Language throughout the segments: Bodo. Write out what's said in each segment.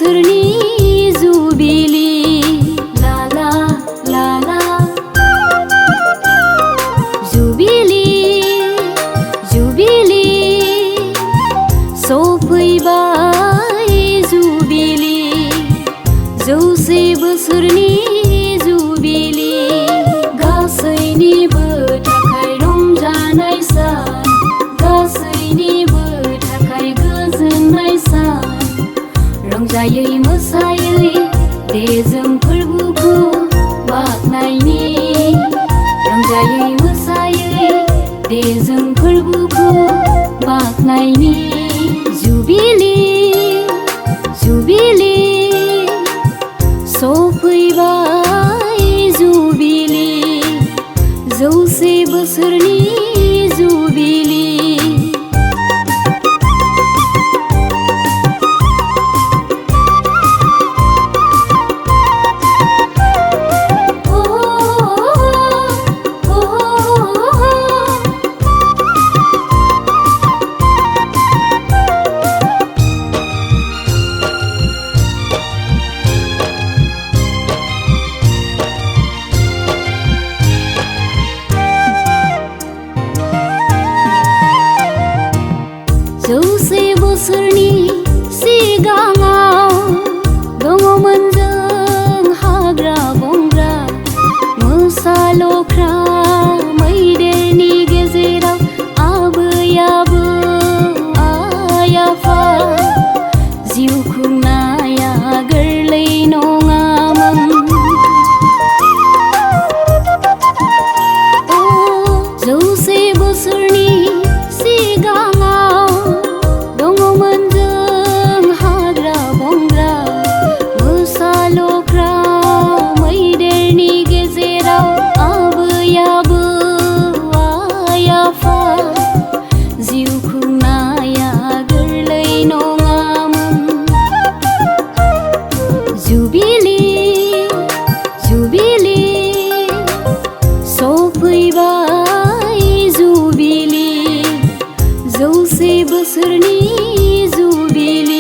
बोसोरनि जुबिलि ला ला ला ला जुबिलि जुबिलि सफैबाय जुबिलि जौसे बोसोरनि जुबिलि गासैनिबो थाखाय रंजानाय सान गासैनिबो थाखाय गोजोननाय सान रंजायै मोसायै दे जों फोरबोखौ बाख्नायनि रंजायै मोसायै दे जों फोरबोखौ बाख्नायनि जुबिलि जुबिलि सफैबाय जुबिलि जौसे बोसोरनि जुबिलि जौसे बोसोरनि सिगाङाव दङमोन जों हाग्रा बंग्रा मोसा लख्रा मैदेरनि गेजेराव आबै आबौ आइ आफा जिउ खुंनाया गोरलै नङामोन जौसे बोसोरनि सिगाङाव दङमोन जों हाग्रा बंग्रा मोसा लख्रा मैदेरनि गेजेराव आबै आबौ आइ आफा जिउ खुंनाया गोरलै नङामोन जुबिलि जुबिलि सफैबाय जुबिलि जौसे बोसोरनि जुबिलि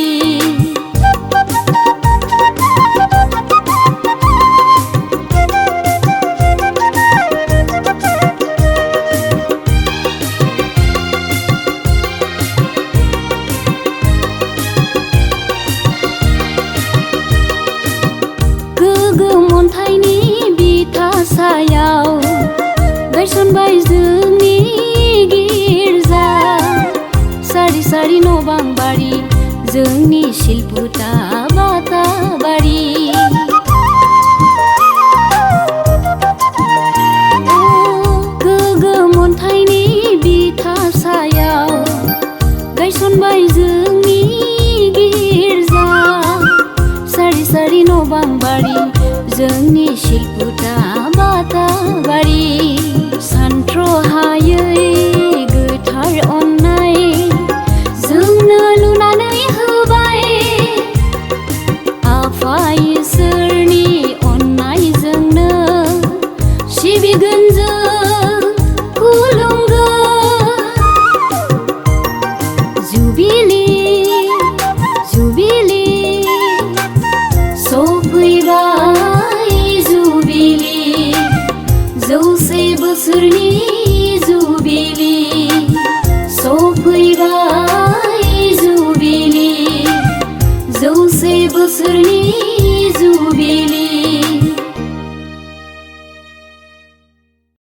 गोगोम अन्थाइनि बिथा सायाव गायसनबाय जोंनि गिर्जा सारि सारि न' बां बारि जोंनि शिलपुता बाता बारि गोगोम अन्थाइनि बिथा सायाव गायसनबाय जोंनि गिर्जा सारि सारि न' बां बारि जोंनि शिलपुता बाता बारि सानथ्र'हायै गोथार अननाय जोंनो लुनानै होबाय आफा इसोरनि अननायजोंनो सिबिगोन जों खुलुमगोन जुबिलि जुबिलि सफैबाय जुबिलि जौसे बोसोरनि जुबिलि सफैबाय जुबिलि जौसे बोसोरनि जुबिलि